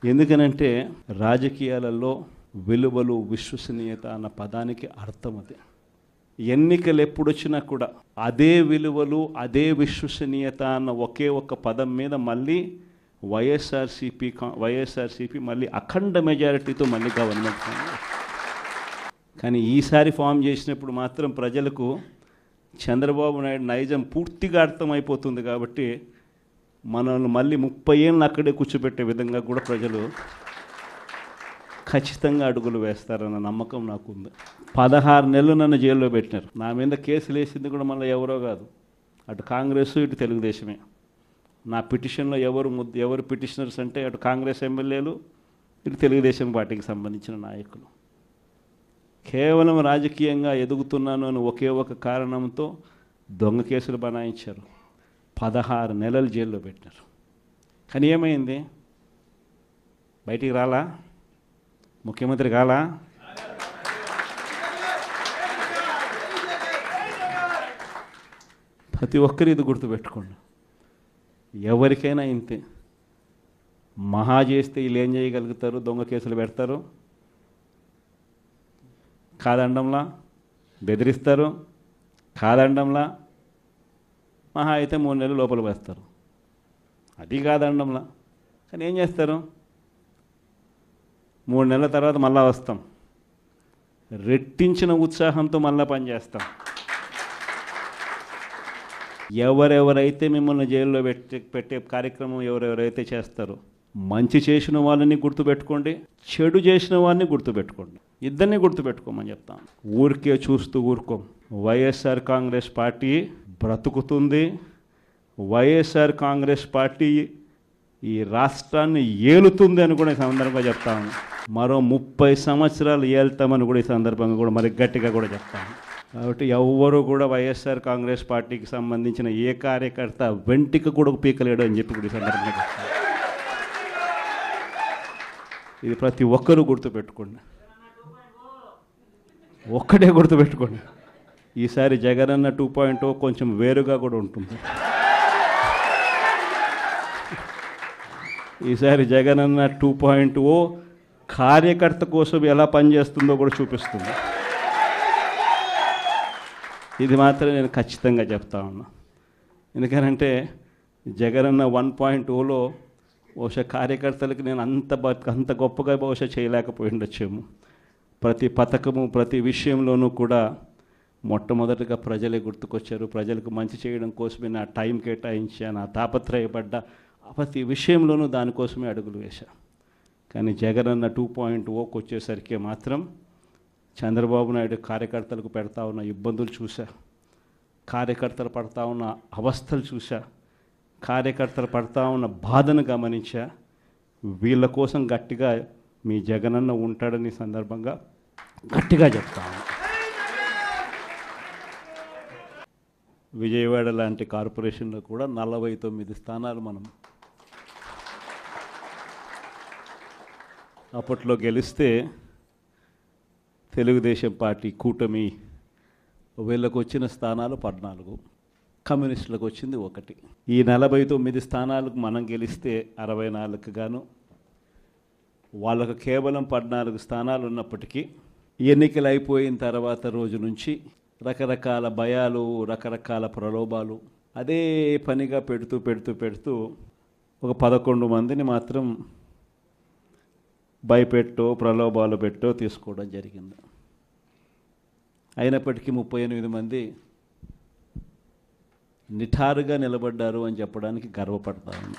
ఎందుకనంటే రాజకీయాలలో విలువలు విశ్వసనీయత అన్న పదానికి అర్థం అది. ఎన్నికలు ఎప్పుడొచ్చినా కూడా అదే విలువలు అదే విశ్వసనీయత అన్న ఒకే ఒక్క పదం మీద మళ్ళీ వైఎస్ఆర్సీపీ మళ్ళీ అఖండ మెజారిటీతో మళ్ళీ గవర్నమెంట్. కానీ ఈసారి ఫామ్ చేసినప్పుడు మాత్రం ప్రజలకు చంద్రబాబు నాయుడు నైజం పూర్తిగా అర్థమైపోతుంది. కాబట్టి మనల్ని మళ్ళీ 30 ఏళ్ళు అక్కడే కూర్చోబెట్టే విధంగా కూడా ప్రజలు ఖచ్చితంగా అడుగులు వేస్తారన్న నమ్మకం నాకుంది. 16 నెలలు నన్ను జైల్లో పెట్టినారు. నా మీద కేసులు వేసింది కూడా మళ్ళీ ఎవరో కాదు, అటు కాంగ్రెస్ ఇటు తెలుగుదేశమే. నా పిటిషన్లో ఎవరు పిటిషనర్స్ అంటే అటు కాంగ్రెస్ ఎమ్మెల్యేలు ఇటు తెలుగుదేశం పార్టీకి సంబంధించిన నాయకులు. కేవలం రాజకీయంగా ఎదుగుతున్నాను అని ఒకే ఒక కారణంతో దొంగ కేసులు బనాయించారు. 16 నెలలు జైల్లో పెట్టినారు. కానీ ఏమైంది? బయటికి రాలా? ముఖ్యమంత్రి కాలా? ప్రతి ఒక్కరు ఇది గుర్తుపెట్టుకోండి. ఎవరికైనా ఇంతే. మహా చేస్తే వీళ్ళు ఏం చేయగలుగుతారు? దొంగ కేసులు పెడతారు, కాదండంలా బెదిరిస్తారు, కాదండంలా మహా అయితే 3 నెలలు లోపల వేస్తారు, అది కాదండంలా. కానీ ఏం చేస్తారు? 3 నెలల తర్వాత మళ్ళా వస్తాం, రెట్టించిన ఉత్సాహంతో మళ్ళా పనిచేస్తాం. ఎవరెవరైతే మిమ్మల్ని జైల్లో పెట్టే కార్యక్రమం ఎవరెవరైతే చేస్తారో, మంచి చేసిన వాళ్ళని గుర్తుపెట్టుకోండి, చెడు చేసిన వాళ్ళని గుర్తుపెట్టుకోండి. ఇద్దరిని గుర్తుపెట్టుకోమని చెప్తాను. ఊరికే చూస్తూ ఊరుకోం. వైఎస్ఆర్ కాంగ్రెస్ పార్టీ బ్రతుకుతుంది. వైఎస్ఆర్ కాంగ్రెస్ పార్టీ ఈ రాష్ట్రాన్ని ఏలుతుంది అని కూడా ఈ సందర్భంగా చెప్తాను. మరో 30 సంవత్సరాలు ఏళ్తామని కూడా ఈ సందర్భంగా కూడా మరి గట్టిగా కూడా చెప్తాను. కాబట్టి ఎవ్వరూ కూడా వైఎస్ఆర్ కాంగ్రెస్ పార్టీకి సంబంధించిన ఏ కార్యకర్త వెంటిక కూడా పీకలేడు అని చెప్పి కూడా ఈ సందర్భంగా చెప్తాను. ఇది ప్రతి ఒక్కరూ గుర్తుపెట్టుకోండి. ఒక్కటే గుర్తుపెట్టుకోండి, ఈసారి జగనన్న 2.0 కొంచెం వేరుగా కూడా ఉంటుంది. ఈసారి జగనన్న 2.0 కార్యకర్త కోసం ఎలా పనిచేస్తుందో కూడా చూపిస్తుంది. ఇది మాత్రం నేను ఖచ్చితంగా చెప్తా ఉన్నా. ఎందుకనంటే జగనన్న 1.0లో బహుశా కార్యకర్తలకు నేను అంత గొప్పగా బహుశా చేయలేకపోయి ఉండొచ్చేమో. ప్రతి పథకము ప్రతి విషయంలోనూ కూడా మొట్టమొదటిగా ప్రజలే గుర్తుకొచ్చారు. ప్రజలకు మంచి చేయడం కోసమే నా టైం కేటాయించా, నా తాపత్రయపడ్డా, ప్రతి విషయంలోనూ దానికోసమే అడుగులు వేశా. కానీ జగనన్న 2.0కి వచ్చేసరికి మాత్రం చంద్రబాబు నాయుడు కార్యకర్తలకు పెడతా ఉన్న ఇబ్బందులు చూసా, కార్యకర్తలు పడతా ఉన్న అవస్థలు చూసా, కార్యకర్తలు పడతా ఉన్న బాధను గమనించా. వీళ్ళ కోసం గట్టిగా మీ జగనన్న ఉంటాడని సందర్భంగా గట్టిగా చెప్తాను. విజయవాడ లాంటి కార్పొరేషన్లో కూడా 49 స్థానాలు మనం అప్పట్లో గెలిస్తే తెలుగుదేశం పార్టీ కూటమి వీళ్ళకు వచ్చిన స్థానాలు 14, కమ్యూనిస్టులకు వచ్చింది 1. ఈ 49 స్థానాలకు మనం గెలిస్తే 64కు గాను వాళ్ళకు కేవలం 14 స్థానాలు ఉన్నప్పటికీ ఎన్నికలు అయిపోయిన తర్వాత రోజు నుంచి రకరకాల భయాలు, రకరకాల ప్రలోభాలు అదే పనిగా పెడుతూ ఒక 11 మందిని మాత్రం భయపెట్టో ప్రలోభాలు పెట్టో తీసుకోవడం జరిగింది. అయినప్పటికీ 38 మంది నిఠారుగా నిలబడ్డారు అని చెప్పడానికి గర్వపడతాను.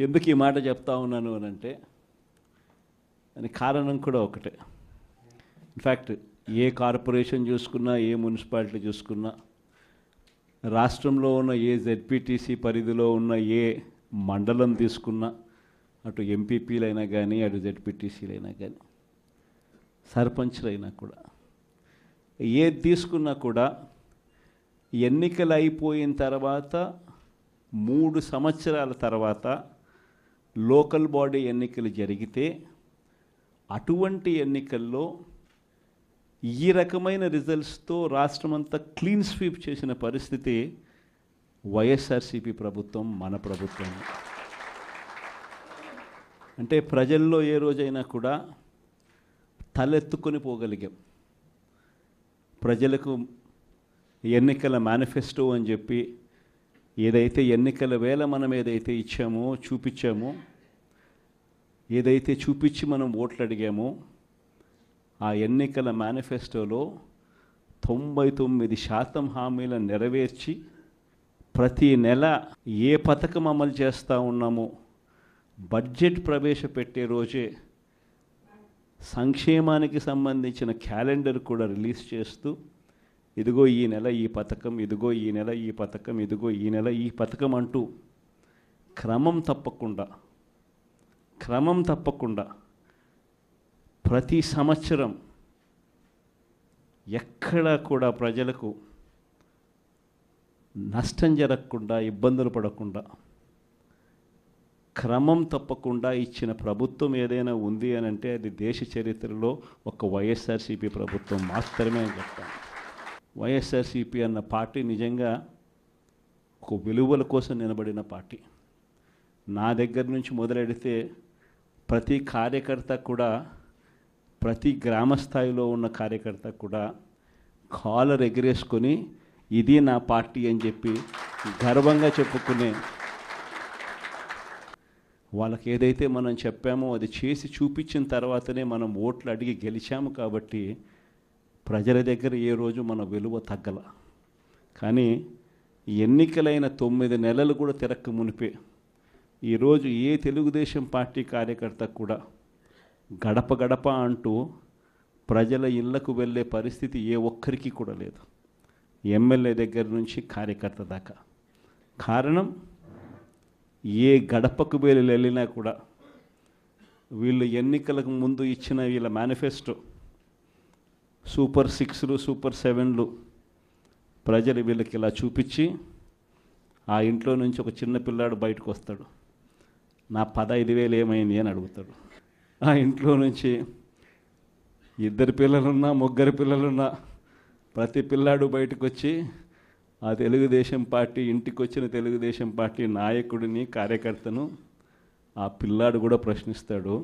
ఎందుకు ఈ మాట చెప్తా ఉన్నాను అని అంటే దానికి కారణం కూడా ఒకటే. ఇన్ఫ్యాక్ట్ ఏ కార్పొరేషన్ చూసుకున్నా, ఏ మున్సిపాలిటీ చూసుకున్నా, రాష్ట్రంలో ఉన్న ఏ జెడ్పీటీసీ పరిధిలో ఉన్న ఏ మండలం తీసుకున్నా, అటు ఎంపీపీలైనా కానీ, అటు జెడ్పీటీసీలైనా కానీ, సర్పంచ్లైనా కూడా, ఏది తీసుకున్నా కూడా ఎన్నికలు అయిపోయిన తర్వాత 3 సంవత్సరాల తర్వాత లోకల్ బాడీ ఎన్నికలు జరిగితే అటువంటి ఎన్నికల్లో ఈ రకమైన రిజల్ట్స్తో రాష్ట్రమంతా క్లీన్ స్వీప్ చేసిన పరిస్థితి వైఎస్ఆర్సీపీ ప్రభుత్వం మన ప్రభుత్వం. అంటే ప్రజల్లో ఏ రోజైనా కూడా తలెత్తుకొని పోగలిగాం. ప్రజలకు ఎన్నికల మేనిఫెస్టో అని చెప్పి ఏదైతే ఎన్నికల వేళ మనం ఏదైతే ఇచ్చామో చూపించామో, ఏదైతే చూపించి మనం ఓట్లు అడిగామో, ఆ ఎన్నికల మేనిఫెస్టోలో 99% హామీలను నెరవేర్చి ప్రతి నెల ఏ పథకం అమలు చేస్తూ ఉన్నామో బడ్జెట్ ప్రవేశపెట్టే రోజే సంక్షేమానికి సంబంధించిన క్యాలెండర్ కూడా రిలీజ్ చేస్తూ, ఇదిగో ఈ నెల ఈ పథకం, ఇదిగో ఈ నెల ఈ పథకం, ఇదిగో ఈ నెల ఈ పథకం అంటూ క్రమం తప్పకుండా ప్రతి సంవత్సరం ఎక్కడా కూడా ప్రజలకు నష్టం జరగకుండా, ఇబ్బందులు పడకుండా, క్రమం తప్పకుండా ఇచ్చిన ప్రభుత్వం ఏదైనా ఉంది అని అంటే అది దేశ చరిత్రలో ఒక వైఎస్ఆర్సీపీ ప్రభుత్వం మాత్రమే అని చెప్తాను. వైఎస్ఆర్సీపీ అన్న పార్టీ నిజంగా ఒక విలువల కోసం నిలబడిన పార్టీ. నా దగ్గర నుంచి మొదలెడితే ప్రతి కార్యకర్త కూడా, ప్రతి గ్రామ స్థాయిలో ఉన్న కార్యకర్త కూడా కాలర్ ఎగిరేసుకొని ఇది నా పార్టీ అని చెప్పి గర్వంగా చెప్పుకునే, వాళ్ళకి ఏదైతే మనం చెప్పామో అది చేసి చూపించిన తర్వాతనే మనం ఓట్లు అడిగి గెలిచాము. కాబట్టి ప్రజల దగ్గర ఏ రోజు మన విలువ తగ్గల. కానీ ఎన్నికలైన 9 నెలలు కూడా తిరక్క మునిపే ఈరోజు ఏ తెలుగుదేశం పార్టీ కార్యకర్త కూడా గడప గడప అంటూ ప్రజల ఇళ్లకు వెళ్ళే పరిస్థితి ఏ ఒక్కరికి కూడా లేదు, ఎమ్మెల్యే దగ్గర నుంచి కార్యకర్త దాకా. కారణం, ఏ గడపకు వెళ్ళినా కూడా వీళ్ళు ఎన్నికలకు ముందు ఇచ్చిన వీళ్ళ మేనిఫెస్టో సూపర్ 6లు, సూపర్ 7లు ప్రజలు వీళ్ళకి ఇలా చూపించి, ఆ ఇంట్లో నుంచి ఒక చిన్న పిల్లాడు బయటకు వస్తాడు, నా 15,000 ఏమైంది అని అడుగుతాడు. ఆ ఇంట్లో నుంచి 2 పిల్లలున్నా 3 పిల్లలున్నా ప్రతి పిల్లాడు బయటకు వచ్చి ఆ తెలుగుదేశం పార్టీ ఇంటికి వచ్చిన తెలుగుదేశం పార్టీ నాయకుడిని, కార్యకర్తను ఆ పిల్లాడు కూడా ప్రశ్నిస్తాడు,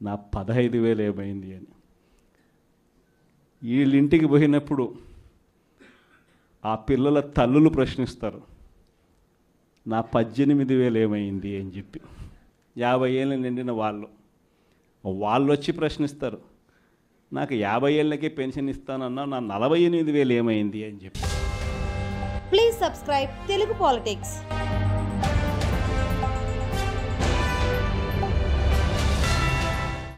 నా 15,000 ఏమైంది అని. వీళ్ళింటికి పోయినప్పుడు ఆ పిల్లల తల్లులు ప్రశ్నిస్తారు, నా 18,000 ఏమైంది అని చెప్పి. 50 ఏళ్ళు నిండిన వాళ్ళు వచ్చి ప్రశ్నిస్తారు, నాకు 50 ఏళ్ళకే పెన్షన్ ఇస్తానన్నా, నా 48,000 ఏమైంది అని చెప్పి. Please subscribe Telugu politics.